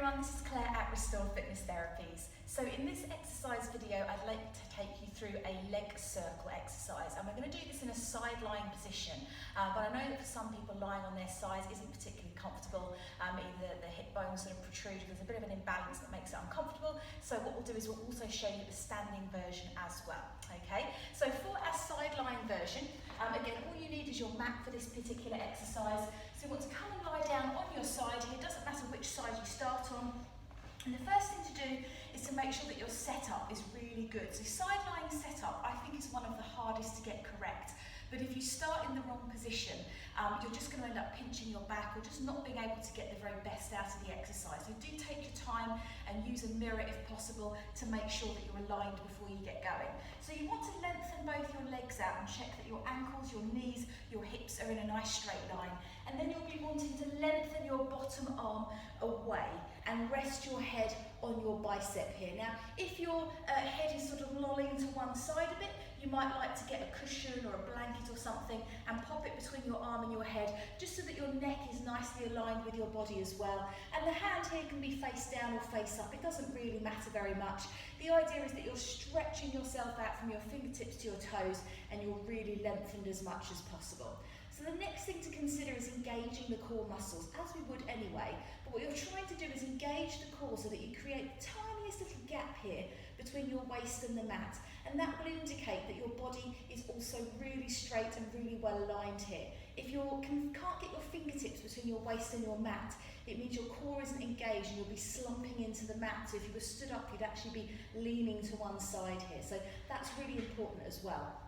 everyone, this is Claire at Restore Fitness Therapies. So in this exercise video, I'd like to take you through a leg circle exercise, and we're going to do this in a side lying position. But I know that for some people lying on their sides isn't particularly comfortable, either the hip bones sort of protrude, there's a bit of an imbalance that makes it uncomfortable. So what we'll do is we'll also show you the standing version as well. Okay, so for our side lying version, again, all you need is your mat for this particular exercise. So you want to come and lie down on your side here, doesn't matter which side you start on. And the first thing to do is to make sure that your setup is really good. So side lying setup, I think, is one of the hardest to get correct. But if you start in the wrong position, you're just going to end up pinching your back or just not being able to get the very best out of the exercise. So do take your time and use a mirror if possible to make sure that you're aligned before you get going. So you want to lengthen both your legs out and check that your ankles, your knees, your hips are in a nice straight line. And then you'll be wanting to lengthen your bottom arm away and rest your head on your bicep here. Now, if your head is sort of lolling to one side a bit, you might like to get a cushion or a blanket or something and pop it between your arm and your head, just so that your neck is nicely aligned with your body as well. And the hand here can be face down or face up, it doesn't really matter very much. The idea is that you're stretching yourself out from your fingertips to your toes and you're really lengthened as much as possible. So the next thing to consider is engaging the core muscles, as we would anyway. But what you're trying to do is engage the core so that you create the tiniest little gap here between your waist and the mat. And that will indicate that your body is also really straight and really well aligned here. If you can't get your fingertips between your waist and your mat, it means your core isn't engaged and you'll be slumping into the mat. So if you were stood up, you'd actually be leaning to one side here. So that's really important as well.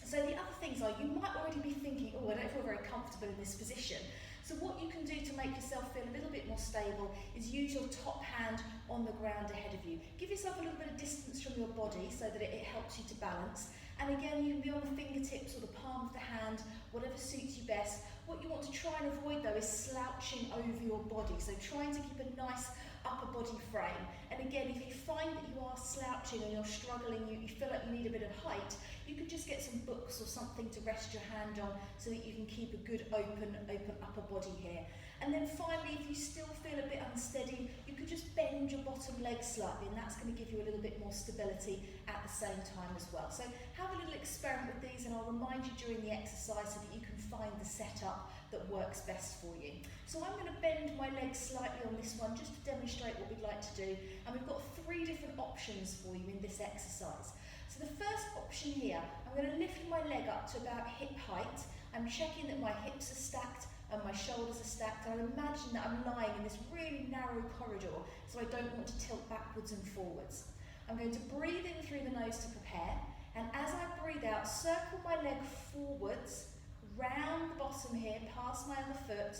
So the other things are, you might already be thinking, oh, I don't feel very comfortable in this position. So what you can do to make yourself feel a little bit more stable is use your top hand on the ground ahead of you. Give yourself a little bit of distance from your body so that it helps you to balance. And again, you can be on the fingertips or the palm of the hand, whatever suits you best. What you want to try and avoid though is slouching over your body. So trying to keep a nice upper body frame. And again, if you find that you are slouching and you're struggling, you feel like you need a bit of height, you could just get some books or something to rest your hand on so that you can keep a good open upper body here. And then finally, if you still feel a bit unsteady, you could just bend your bottom leg slightly, and that's going to give you a little bit more stability at the same time as well. So have a little experiment with these, and I'll remind you during the exercise so that you can find the setup that works best for you. So I'm going to bend my legs slightly on this one just to demonstrate what we'd like to do. And we've got 3 different options for you in this exercise. So the first option here, I'm going to lift my leg up to about hip height. I'm checking that my hips are stacked and my shoulders are stacked. And I imagine that I'm lying in this really narrow corridor, so I don't want to tilt backwards and forwards. I'm going to breathe in through the nose to prepare. And as I breathe out, circle my leg forwards, round the bottom here, past my other foot,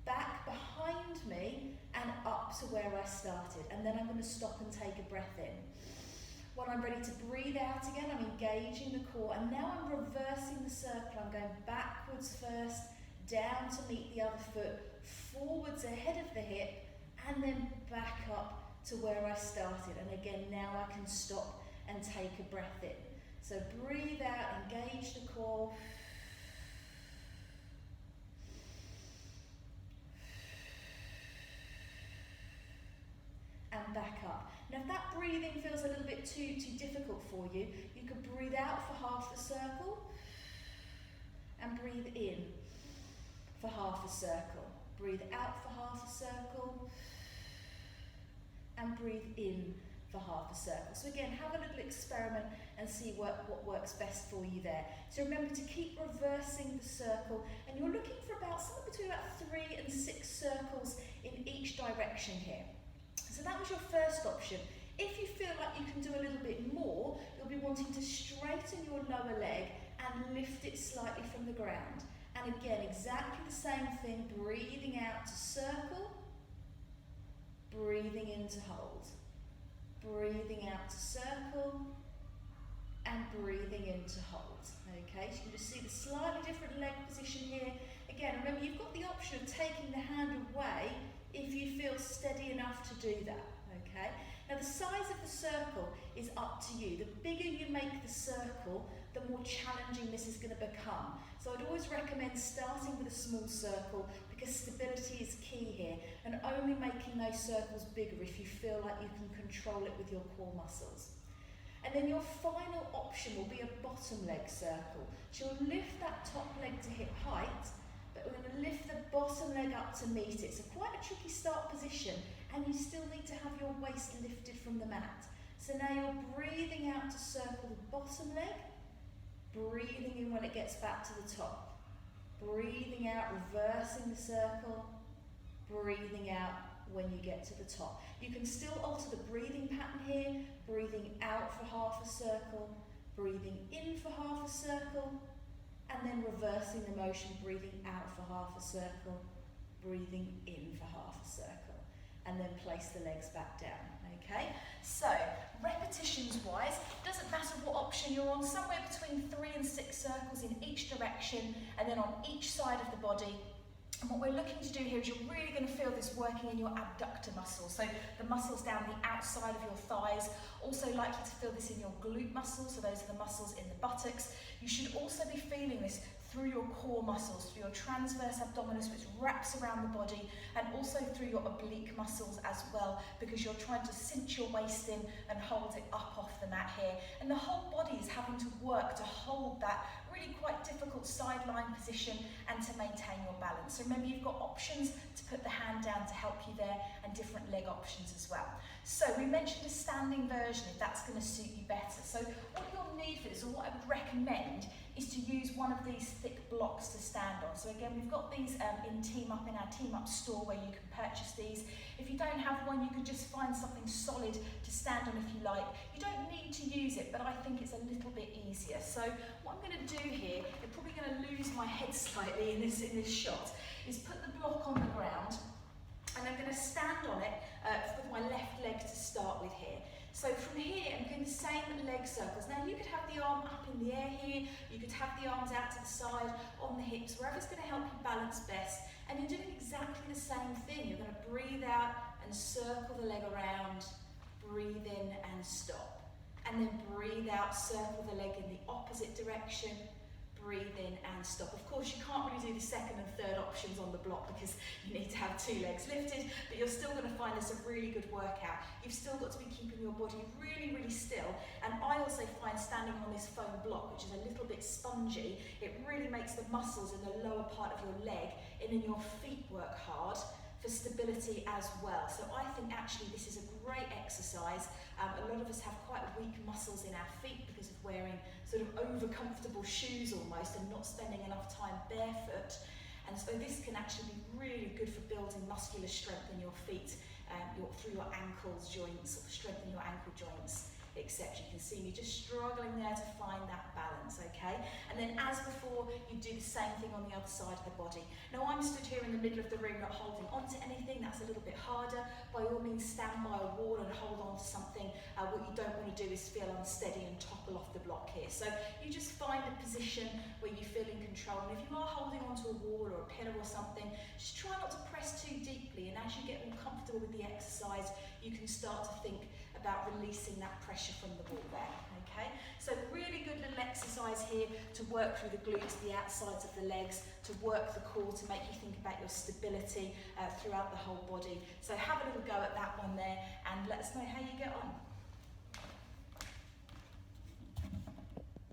back behind me and up to where I started. And then I'm going to stop and take a breath in. When I'm ready to breathe out again, I'm engaging the core, and now I'm reversing the circle. I'm going backwards first, down to meet the other foot, forwards ahead of the hip, and then back up to where I started. And again, now I can stop and take a breath in. So breathe out, engage the core. And back up. Now if that breathing feels a little bit too difficult for you, you could breathe out for half the circle and breathe in for half a circle. Breathe out for half a circle and breathe in for half a circle. So again, have a little experiment and see what works best for you there. So remember to keep reversing the circle, and you're looking for about somewhere between about 3 and 6 circles in each direction here. So that was your first option. If you feel like you can do a little bit more, you'll be wanting to straighten your lower leg and lift it slightly from the ground. And again, exactly the same thing, breathing out to circle, breathing in to hold, breathing out to circle, and breathing in to hold. Okay, so you can just see the slightly different leg position here. Again, remember, you've got the option of taking the hand away if you feel steady enough to do that, okay? Now the size of the circle is up to you. The bigger you make the circle, the more challenging this is going to become. So I'd always recommend starting with a small circle because stability is key here, and only making those circles bigger if you feel like you can control it with your core muscles. And then your final option will be a bottom leg circle. So you'll lift that top leg to hip height, but we're going to lift the bottom leg up to meet it. So quite a tricky start position, and you still need to have your waist lifted from the mat. So now you're breathing out to circle the bottom leg, breathing in when it gets back to the top. Breathing out, reversing the circle, breathing out when you get to the top. You can still alter the breathing pattern here, breathing out for half a circle, breathing in for half a circle, and then reversing the motion, breathing out for half a circle, breathing in for half a circle, and then place the legs back down. Okay, so repetitions wise, doesn't matter what option you're on, somewhere between 3 and 6 circles in each direction, and then on each side of the body. And what we're looking to do here is you're really going to feel this working in your abductor muscles, so the muscles down the outside of your thighs. Also likely to feel this in your glute muscles, so those are the muscles in the buttocks. You should also be feeling this through your core muscles, through your transverse abdominis, which wraps around the body, and also through your oblique muscles as well, because you're trying to cinch your waist in and hold it up off the mat here. And the whole body is having to work to hold that really quite difficult sideline position and to maintain your balance. So remember, you've got options to put the hand down to help you there, and different leg options as well. So we mentioned a standing version if that's going to suit you better. So what you'll need for this, or what I would recommend, is to use one of these thick blocks to stand on. So again, we've got these in our Team Up store where you can purchase these. If you don't have one, you can just find something solid to stand on if you like. You don't need to use it, but I think it's a little bit easier. So what I'm going to do here, you're probably going to lose my head slightly in this shot, is put the block on the ground, and I'm going to stand on it with my left leg to start with here. So from here, I'm doing the same leg circles. Now you could have the arm up in the air here, you could have the arms out to the side, on the hips, wherever's going to help you balance best. And you're doing exactly the same thing. You're going to breathe out and circle the leg around, breathe in and stop. And then breathe out, circle the leg in the opposite direction, breathe in and stop. Of course, you can't really do the second and third options on the block because you need to have 2 legs lifted, but you're still going to find this a really good workout. You've still got to be keeping your body really, really still. And I also find standing on this foam block, which is a little bit spongy, it really makes the muscles in the lower part of your leg and in your feet work hard for stability as well. So I think actually this is a great exercise. A lot of us have quite weak muscles in our feet because of wearing sort of over-comfortable shoes almost and not spending enough time barefoot. And so this can actually be really good for building muscular strength in your feet, through your ankles, joints, strengthen your ankle joints, etc. You can see me just struggling there to find that balance, okay? And then as before, you do the same thing on the other side of the body. Now I'm stood here in the middle of the room not holding onto anything, that's a little bit harder. By all means, stand by a wall and hold on to something. What you don't want to do is feel unsteady and topple off the block here. So you just find a position where you feel in control. And if you are holding onto a wall or a pillar or something, just try not to press too deeply. And as you get more comfortable with the exercise, you can start to think about releasing that pressure from the wall there, okay? So really good little exercise here to work through the glutes, the outsides of the legs, to work the core, to make you think about your stability throughout the whole body. So have a little go at that one there and let us know how you get on.